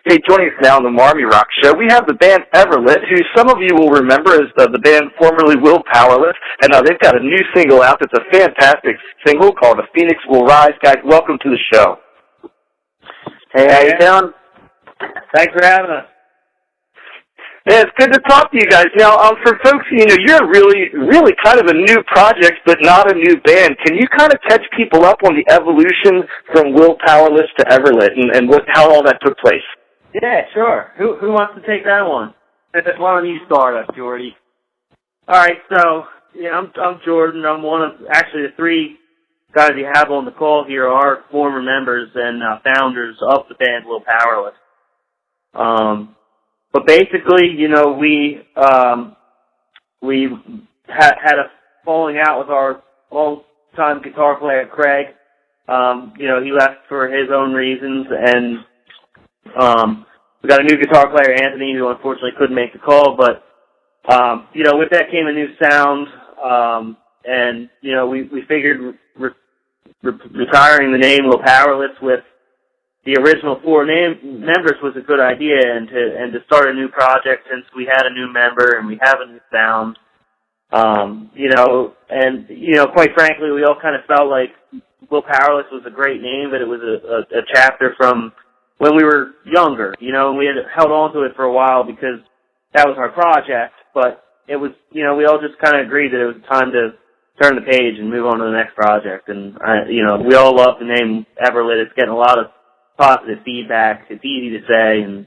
Hey, joining us now on the Marmy Rock Show, we have the band Everlit, who some of you will remember as the band formerly Will Powerless, and they've got a new single out that's a fantastic single called "The Phoenix Will Rise." Guys, welcome to the show. Hey, how you doing? Thanks for having us. Yeah, it's good to talk to you guys. Now, for folks, you're really kind of a new project, but not a new band. Can you kind of catch people up on the evolution from Will Powerless to Everlit and how all that took place? Yeah, sure. Who wants to take that one? Why don't you start us, Jordy? All right, so I'm Jordan. I'm one of actually the three guys you have on the call here are former members and founders of the band Will Powerless. But basically, we had a falling out with our long-time guitar player, Craig. He left for his own reasons, and we got a new guitar player, Anthony, who unfortunately couldn't make the call. But, with that came a new sound, and, we figured retiring the name Will Powerless with the original four members was a good idea, and to start a new project since we had a new member and we have a new sound. Quite frankly, we all kind of felt like Will Powerless was a great name, but it was a chapter from when we were younger, and we had held on to it for a while because that was our project, but it was, we all just kind of agreed that it was time to turn the page and move on to the next project. And, we all love the name Everlit. It's getting a lot of positive feedback. It's easy to say, and,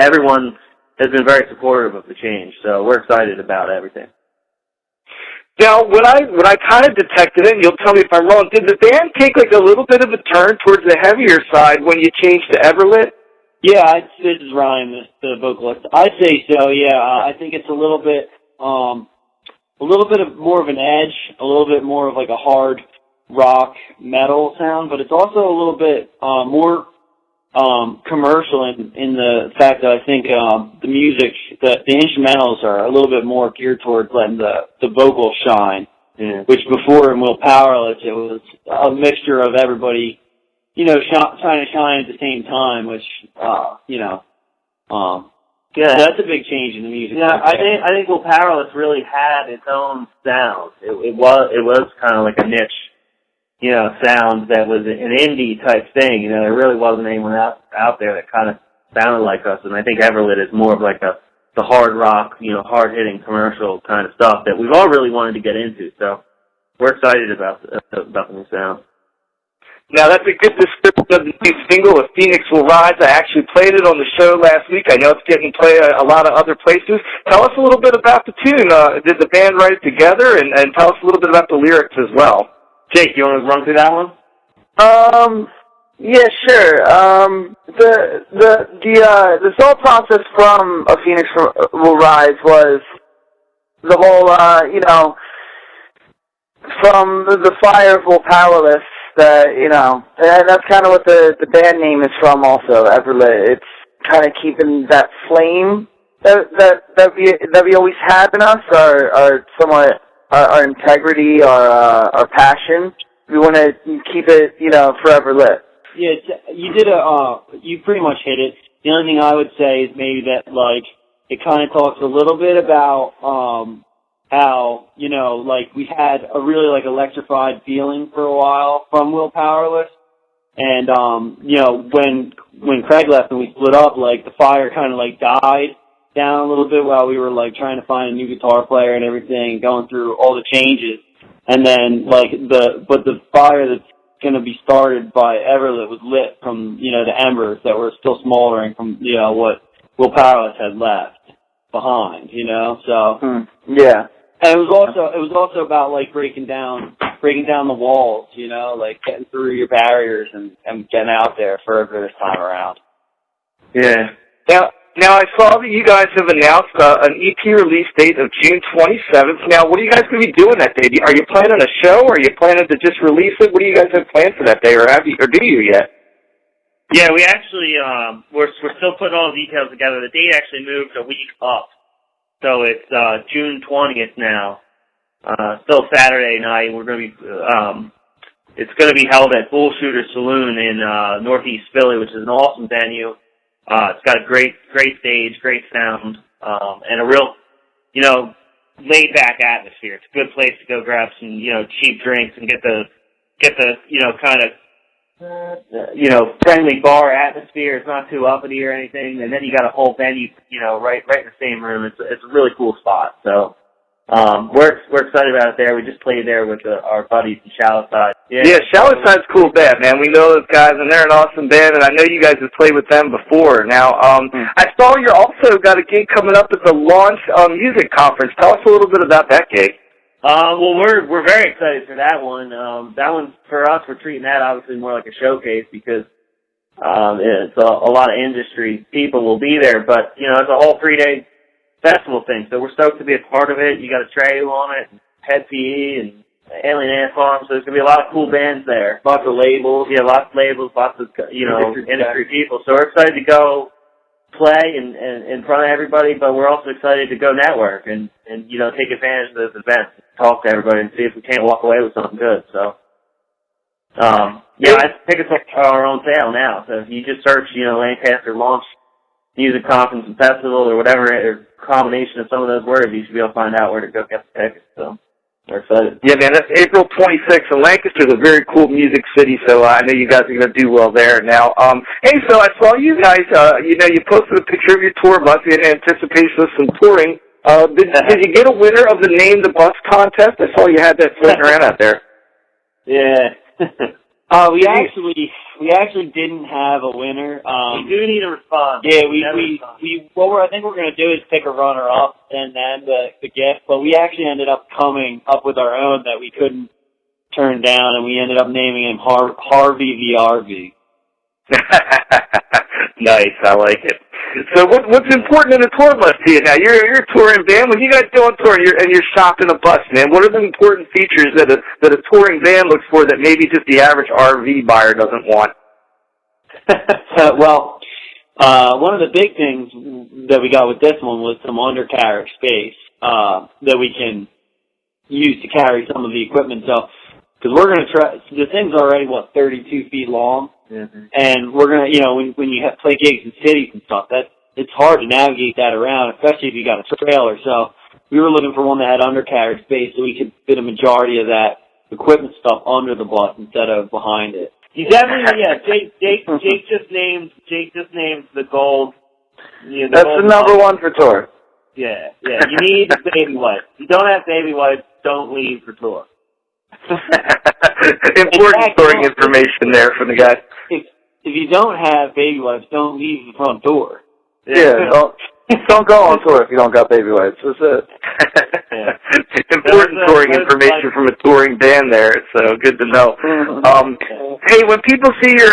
everyone has been very supportive of the change, so we're excited about everything. Now, when I kind of detected it, and you'll tell me if I'm wrong, did the band take like a little bit of a turn towards the heavier side when you changed to Everlit? Yeah, this is Ryan, the vocalist. I'd say so, yeah. I think it's a little bit of more of an edge, a little bit more of like a hard rock metal sound, but it's also a little bit more commercial in the fact that I think the music, the instrumentals are a little bit more geared towards letting the vocals shine. Yeah. Which before in Will Powerless, it was a mixture of everybody, trying to shine at the same time, which yeah, that's a big change in the music. Yeah, I think Will Powerless really had its own sound. It was kind of like a niche, sound that was an indie type thing. There really wasn't anyone out there that kind of sounded like us. And I think Everlit is more of like the hard rock, hard hitting commercial kind of stuff that we've all really wanted to get into. So we're excited about the new sound. Now, that's a good description of the new single, "The Phoenix Will Rise." I actually played it on the show last week. I know it's getting played a lot of other places. Tell us a little bit about the tune. Did the band write it together? And tell us a little bit about the lyrics as well. Jake, you want to run through that one? Yeah, sure. The thought process from "A Phoenix Will Rise" was the whole, from the fire of Will Powerless. And that's kind of what the band name is from also, Everlit. It's kind of keeping that flame that we always have in us, our integrity, our passion. We want to keep it, forever lit. Yeah, you pretty much hit it. The only thing I would say is maybe that, like, it kind of talks a little bit about, how, we had a really, electrified feeling for a while from Will Powerless. And, when Craig left and we split up, the fire kind of, died down a little bit while we were, trying to find a new guitar player and everything, going through all the changes. And then, but the fire that's going to be started by Everlit was lit from, the embers that were still smoldering from, what Will Powerless had left behind, so. Yeah. And it was also about breaking down the walls, getting through your barriers and getting out there further this time around. Yeah. Now I saw that you guys have announced an EP release date of June 27th. Now, what are you guys going to be doing that day? Are you planning a show, or are you planning to just release it? What do you guys have planned for that day, or do you yet? Yeah, we actually we're still putting all the details together. The date actually moved a week up. So it's June 20th now. Still Saturday night. We're going to be it's going to be held at Bull Shooter Saloon in Northeast Philly, which is an awesome venue. It's got a great stage, great sound, and a real, laid back atmosphere. It's a good place to go grab some, cheap drinks and get the, kind of, friendly bar atmosphere. It's not too uppity or anything. And then you got a whole venue, right in the same room. It's a really cool spot. So, we're excited about it there. We just played there with our buddies in Shallow-Side. Yeah, Shallow-Side's a cool band, man. We know those guys, and they're an awesome band, and I know you guys have played with them before. Now, I saw you also got a gig coming up at the Launch Music Conference. Tell us a little bit about that gig. Well, we're very excited for that one. That one, for us, we're treating that obviously more like a showcase because it's a lot of industry people will be there, but, it's a whole 3-day festival thing, so we're stoked to be a part of it. You got a Treyu on it, Head PE, and Alien Ant Farm, so there's going to be a lot of cool bands there. Lots of labels. Yeah, lots of labels, lots of, industry people. So we're excited to go play in front of everybody, but we're also excited to go network and take advantage of those events, talk to everybody, and see if we can't walk away with something good. So, I think it's our own sale now. So if you just search, Lancaster Launch Music Conference and Festival or whatever, or combination of some of those words, you should be able to find out where to go get the tickets. So we're excited. Yeah, man, that's April 26th, and Lancaster's a very cool music city, so I know you guys are going to do well there. Now, hey, so I saw you guys, you posted a picture of your tour bus in anticipation of some touring. Did you get a winner of the Name the Bus contest? I saw you had that floating around out there. Yeah. We actually didn't have a winner. We do need a response. Yeah, I think we're going to do is pick a runner-up and then the gift, but we actually ended up coming up with our own that we couldn't turn down, and we ended up naming him Harvey the RV. Nice, I like it. So what's important in a tour bus to you now? You're a touring band. When you guys go on tour and you're shopping a bus, man, what are the important features that a touring band looks for that maybe just the average RV buyer doesn't want? Well, one of the big things that we got with this one was some undercarriage space that we can use to carry some of the equipment. So, because we're going to try, the thing's already, 32 feet long. Mm-hmm. And we're going to, when you play gigs in cities and stuff, it's hard to navigate that around, especially if you got a trailer. So we were looking for one that had undercarriage space so we could fit a majority of that equipment stuff under the bus instead of behind it. You definitely, Jake just named the gold. That's the number one for tour. Yeah. You need baby wipes. If you don't have baby wipes, don't leave for tour. Important touring information there for the guys. If you don't have baby wipes, don't leave the front door. Yeah, don't go on tour if you don't got baby wipes. That's it. Important touring information from a touring band there. So good to know. Hey, when people see your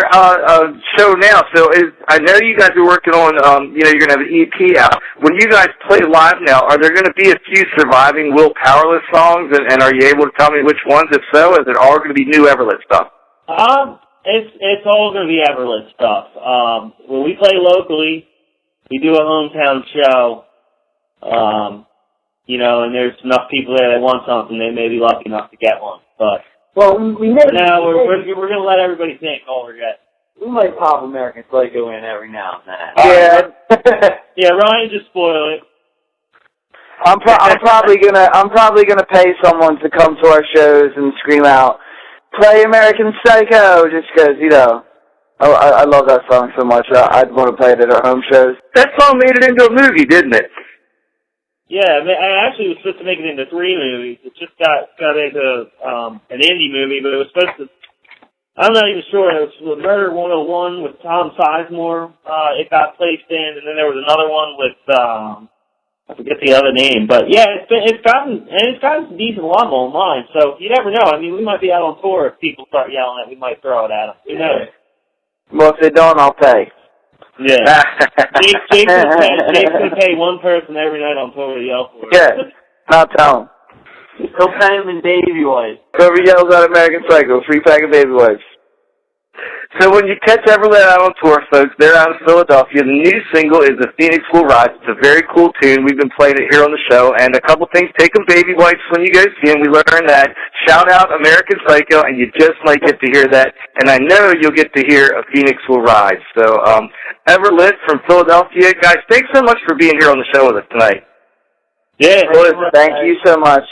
show now, I know you guys are working on, you're going to have an EP out. When you guys play live now, are there going to be a few surviving Will Powerless songs, and are you able to tell me which ones? If so, is it all going to be new Everlit stuff? It's all going to be Everlit stuff. When we play locally, we do a hometown show, and there's enough people there that want something, they may be lucky enough to get one. But we're going to let everybody think all we're getting. We might pop American Psycho in every now and then. Yeah, Ryan just spoiled it. I'm probably gonna pay someone to come to our shows and scream out, "Play American Psycho," just because I love that song so much. I'd want to play it at our home shows. That song made it into a movie, didn't it? Yeah, I actually was supposed to make it into 3 movies. It just got into an indie movie, but it was supposed to. I'm not even sure. It was Murder 101 with Tom Sizemore. It got placed in, and then there was another one with I forget the other name. But yeah, it's gotten some decent love online. So you never know. I mean, we might be out on tour if people start yelling at. We might throw it at them. Who knows? Well, if they don't, I'll pay. Yeah. Jake's gonna pay one person every night on tour to yell for it. Yeah. Not tell him. He'll pay him in baby wipes. Whoever yells out American Psycho, free pack of baby wipes. So when you catch Everlit out on tour, folks, they're out of Philadelphia. The new single is The Phoenix Will Rise. It's a very cool tune. We've been playing it here on the show. And a couple things, take them baby wipes when you go see them. We learned that. Shout out American Psycho, and you just might get to hear that. And I know you'll get to hear A Phoenix Will Rise. So, Everlit from Philadelphia. Guys, thanks so much for being here on the show with us tonight. Yeah. Thank you so much.